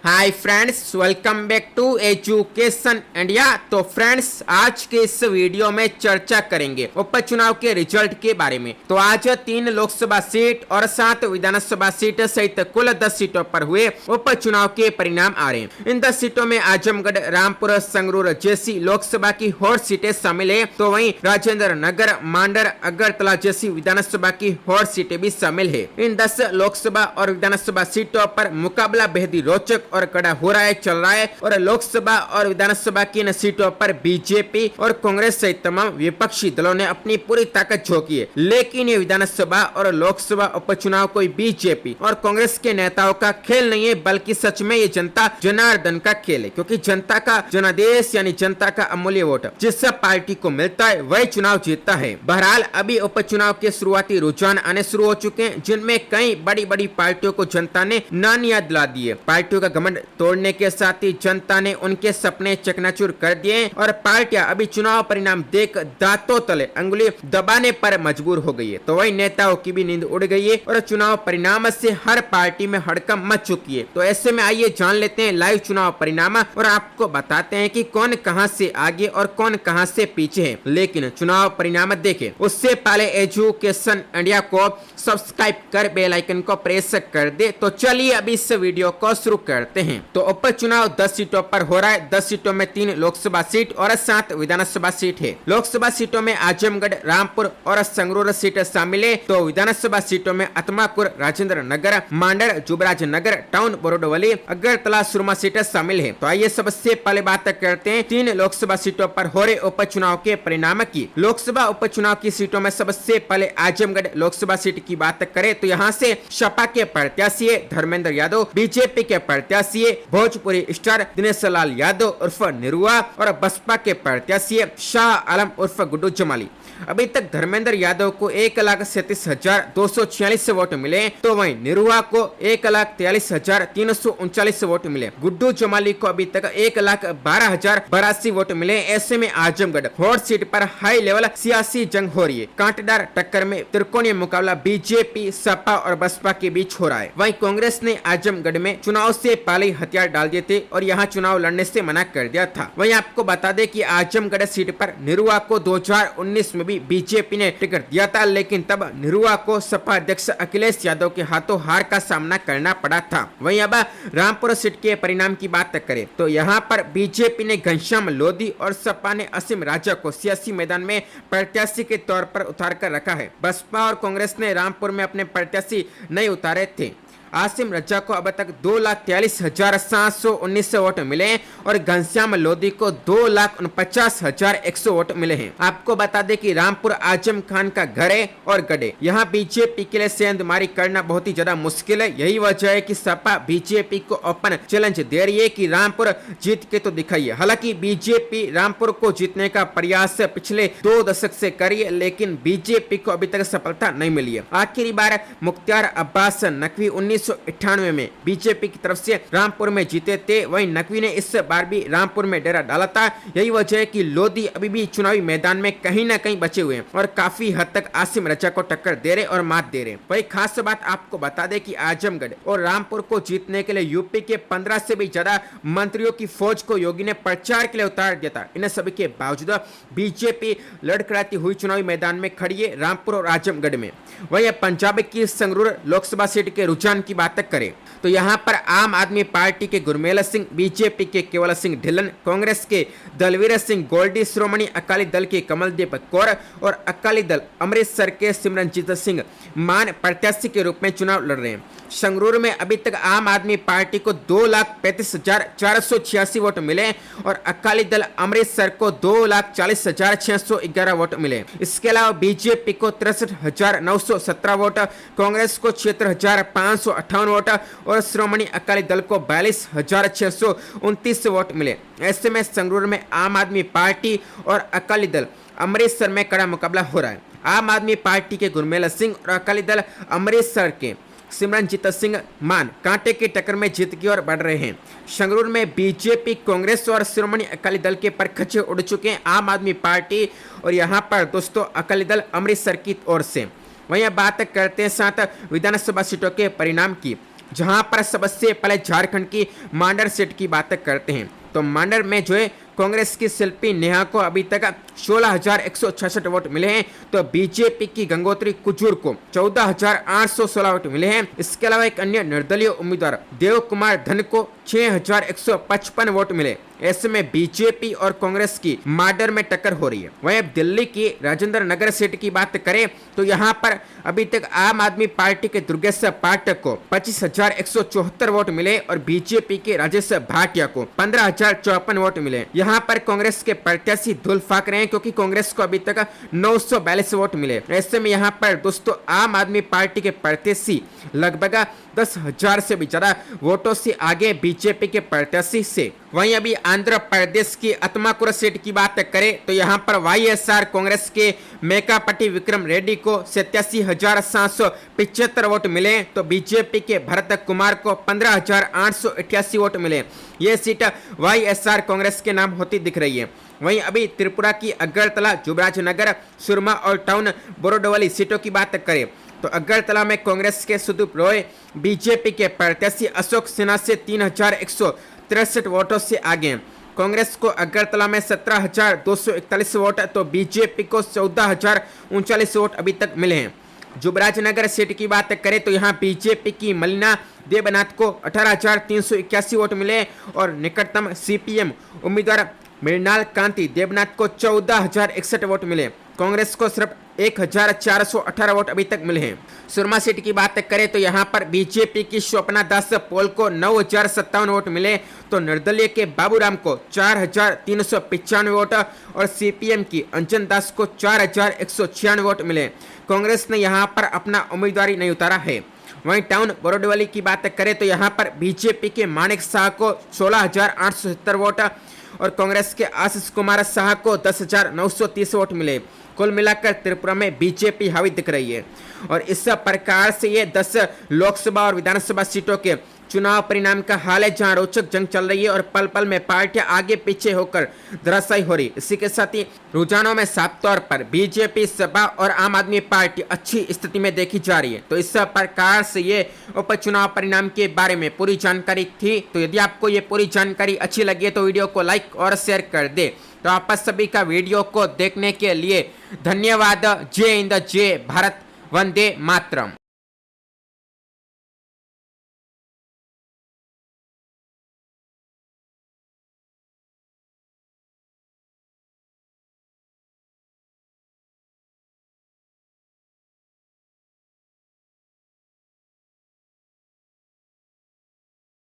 Hi friends, welcome back to education India. तो friends, आज के इस वीडियो में चर्चा करेंगे उपचुनाव के रिजल्ट के बारे में। तो आज 3 लोकसभा सीट और 7 विधानसभा सीट सहित कुल 10 सीटों पर हुए उपचुनाव के परिणाम आ रहे हैं। इन 10 सीटों में आजमगढ़, रामपुर, संगरूर जैसी लोकसभा की हॉट सीटें शामिल है, तो वहीं राजेंद्र नगर, मांडर, अगरतला जैसी विधानसभा की हॉट सीटें भी शामिल है। इन 10 लोकसभा और विधानसभा सीटों पर मुकाबला बेहद ही रोचक और कड़ा हो रहा है, चल रहा है। और लोकसभा और विधानसभा की इन सीटों पर बीजेपी और कांग्रेस सहित तमाम विपक्षी दलों ने अपनी पूरी ताकत झोंकी है। लेकिन ये विधानसभा और लोकसभा उपचुनाव कोई बीजेपी और कांग्रेस के नेताओं का खेल नहीं है, बल्कि सच में ये जनता जनार्दन का खेल है। क्योंकि जनता का जनादेश यानी जनता का अमूल्य वोट जिस पार्टी को मिलता है वही चुनाव जीतता है। बहरहाल अभी उपचुनाव के शुरुआती रुझान आने शुरू हो चुके हैं, जिनमें कई बड़ी बड़ी पार्टियों को जनता ने नानी याद दिला दी है। पार्टियों का घमंड तोड़ने के साथ ही जनता ने उनके सपने चकनाचूर कर दिए और पार्टियां अभी चुनाव परिणाम देख दांतों तले अंगुली दबाने पर मजबूर हो गई है। तो वही नेताओं की भी नींद उड़ गई है और चुनाव परिणाम से हर पार्टी में हड़कंप मच चुकी है। तो ऐसे में आइए जान लेते हैं लाइव चुनाव परिणाम और आपको बताते हैं कि कौन कहां से आगे और कौन कहां से पीछे है। लेकिन चुनाव परिणाम देखें उससे पहले एजुकेशन इंडिया को सब्सक्राइब कर बेल आइकन को प्रेस कर दे। तो चलिए अभी इस वीडियो को शुरू करते हैं। तो उपचुनाव 10 सीटों पर हो रहा है। 10 सीटों में 3 लोकसभा सीट और 7 विधानसभा सीट है। लोकसभा सीटों में आजमगढ़, रामपुर और संगरूर सीट शामिल है। तो विधानसभा सीटों में अतमापुर, राजेंद्र नगर, मांडर, जुबराज नगर, टाउन, बोरोडवली, अगरतला, सुरमा सीट शामिल है। तो आइए सबसे पहले बात करते हैं 3 लोकसभा सीटों पर हो रहे उपचुनाव के परिणाम की। लोकसभा उपचुनाव की सीटों में सबसे पहले आजमगढ़ लोकसभा सीट की बात करें तो यहाँ से सपा के प्रत्याशी धर्मेंद्र यादव, बीजेपी के प्रत्याशी भोजपुरी स्टार दिनेश लाल यादव उर्फ निरुआ और बसपा के प्रत्याशी शाह आलम उर्फ गुड्डू जमाली। अभी तक धर्मेंद्र यादव को 1,37,246 वोट मिले, तो वहीं निरुआ को 1,43,339 वोट मिले। गुड्डू जमाली को अभी तक 1,12,082 वोट मिले। ऐसे में आजमगढ़ हॉट सीट पर हाई लेवल सियासी जंग हो रही है। कांटेदार टक्कर में त्रिकोणीय मुकाबला बीजेपी, सपा और बसपा के बीच हो रहा है। वहीं कांग्रेस ने आजमगढ़ में चुनाव से पहले हथियार डाल दिए थे और यहाँ चुनाव लड़ने से मना कर दिया था। वहीं आपको बता दें कि आजमगढ़ सीट पर निरुआ को 2019 में भी बीजेपी ने टिकट दिया था, लेकिन तब निरुआ को सपा अध्यक्ष अखिलेश यादव के हाथों हार का सामना करना पड़ा था। वहीं अब रामपुर सीट के परिणाम की बात करें तो यहाँ पर बीजेपी ने घनश्याम लोधी और सपा ने असीम राजा को सियासी मैदान में प्रत्याशी के तौर पर उतार कर रखा है। बसपा और कांग्रेस ने रामपुर में अपने प्रत्याशी नहीं उतारे थे। आसिम रजा को अब तक 2,43,719 वोट मिले और घनश्याम लोधी को 2,49,100 वोट मिले हैं। आपको बता दें कि रामपुर आजम खान का घर है और गढ़। यहाँ बीजेपी के लिए सेंधमारी करना बहुत ही ज्यादा मुश्किल है। यही वजह है कि सपा बीजेपी को ओपन चैलेंज दे रही है कि रामपुर जीत के तो दिखाइए। हालांकि बीजेपी रामपुर को जीतने का प्रयास पिछले 2 दशक से करी है, लेकिन बीजेपी को अभी तक सफलता नहीं मिली है। आखिरी बार मुख्तार अब्बास नकवी 1998 में बीजेपी की तरफ से रामपुर में जीते थे। वहीं नकवी ने इस बार भी रामपुर में डेरा डाला था। यही वजह है कि लोधी अभी भी चुनावी मैदान में कहीं ना कहीं बचे हुए हैं और काफी हद तक आसिम रजा को टक्कर दे रहे और मात दे रहे। वही खास बात आपको बता दें कि आजमगढ़ और रामपुर को जीतने के लिए यूपी के 15 से भी ज्यादा मंत्रियों की फौज को योगी ने प्रचार के लिए उतार दिया था। इन सभी के बावजूद बीजेपी लड़खड़ाती हुई चुनावी मैदान में खड़ी है रामपुर और आजमगढ़ में। वही पंजाब की संगरूर लोकसभा सीट के रुझान की बात करें तो यहाँ पर आम आदमी पार्टी के गुरमेल सिंह, बीजेपी के केवल सिंह ढिल्लन, कांग्रेस के दलवीर सिंह गोल्डी, श्रोमणी अकाली दल के कमलदीप कौर और अकाली दल अमृतसर के सिमरनजीत सिंह मान प्रत्याशी के रूप में चुनाव लड़ रहे हैं। संगरूर में अभी तक आम आदमी पार्टी को 2,35,486 वोट मिले और अकाली दल अमृतसर को 2,40,611 वोट मिले। इसके अलावा बीजेपी को 63,917 वोट, कांग्रेस को 76,558 वोट और श्रोमणी अकाली दल को 42,629 वोट मिले। ऐसे में संगरूर में आम आदमी पार्टी और अकाली दल अमृतसर में कड़ा मुकाबला हो रहा है। आम आदमी पार्टी के गुरमेल सिंह और अकाली दल अमृतसर के सिमरनजीत सिंह मान कांटे की टक्कर में जीत की ओर बढ़ रहे हैं। संगरूर में बीजेपी, कांग्रेस और श्रोमणी अकाली दल के परखचे उड़ चुके हैं आम आदमी पार्टी और यहाँ पर दोस्तों अकाली दल अमृतसर की ओर से। वहीं बात करते हैं 7 विधानसभा सीटों के परिणाम की। जहां पर सबसे पहले झारखंड की मांडर सीट की बात करते हैं। तो मांडर में जो है कांग्रेस की शिल्पी नेहा को अभी तक 16,166 वोट मिले हैं, तो बीजेपी की गंगोत्री कुजूर को 14,816 वोट मिले हैं। इसके अलावा एक अन्य निर्दलीय उम्मीदवार देव कुमार धन को 6,155 वोट मिले। ऐसे में बीजेपी और कांग्रेस की माडर में टक्कर हो रही है। वहीं अब दिल्ली की राजेंद्र नगर सीट की बात करें तो यहाँ पर अभी तक आम आदमी पार्टी के दुर्गेश पाठक को 25,174 वोट मिले और बीजेपी के राजेश भाटिया को 15,054 वोट मिले। यहाँ पर कांग्रेस के प्रत्याशी धूल फाक रहे हैं क्योंकि कांग्रेस को अभी तक 942 वोट मिले। ऐसे में यहाँ पर दोस्तों आम आदमी पार्टी के प्रत्याशी लगभग 10,000 से भी ज्यादा वोटों से आगे बीजेपी के प्रत्याशी से। वहीं अभी आंध्र प्रदेश की अतमाकुर सीट की बात करें तो यहाँ पर वाईएसआर कांग्रेस के मेकापटी विक्रम रेड्डी को 87,775 वोट मिले, तो बीजेपी के भरत कुमार को 15,888 वोट मिले। ये सीट वाईएसआर कांग्रेस के नाम होती दिख रही है। वहीं अभी त्रिपुरा की अगरतला, जुबराजनगर, सुरमा और टाउन बोरोडोली सीटों की बात करें तो अगरतला में कांग्रेस के सुदीप रॉय बीजेपी के प्रत्याशी अशोक सिन्हा से 3,163 वोटों से आगे हैं। कांग्रेस को अगरतला में 17,241 वोट, तो बीजेपी को 14,039 वोट अभी तक मिले हैं। जुबराजनगर सीट की बात करें तो यहाँ बीजेपी की मलिना देबनाथ को 18,381 वोट मिले और निकटतम सीपीएम उम्मीदवार मृणाल कांति देबनाथ को 14,061 वोट मिले। कांग्रेस को सिर्फ 1,418 वोट अभी तक मिले हैं। सुरमा सीट की बात करें तो यहाँ पर बीजेपी की स्वप्ना दास पोल को 9,057 वोट मिले, तो निर्दलीय के बाबूराम को 4,395 वोट और सीपीएम की अंजन दास को 4,196 वोट मिले। कांग्रेस ने यहाँ पर अपना उम्मीदवार नहीं उतारा है। वहीं टाउन बोरोडोली की बात करें तो यहाँ पर बीजेपी के मानिक शाह को 16,870 वोट और कांग्रेस के आशीष कुमार शाह को 10,930 वोट मिले। कुल मिलाकर त्रिपुरा में बीजेपी हावी दिख रही है और इस प्रकार से ये 10 लोकसभा और विधानसभा सीटों के चुनाव परिणाम का हाल है, जहां रोचक जंग चल रही है और पल पल में पार्टियां आगे पीछे होकर धराशायी हो रही। इसी के साथ ही रुझानों में साफ तौर पर बीजेपी, सपा और आम आदमी पार्टी अच्छी स्थिति में देखी जा रही है। तो इस प्रकार से ये उपचुनाव परिणाम के बारे में पूरी जानकारी थी। तो यदि आपको ये पूरी जानकारी अच्छी लगी है तो वीडियो को लाइक और शेयर कर दे। तो आप सभी का वीडियो को देखने के लिए धन्यवाद। जय हिंद, जय भारत, वंदे मातरम।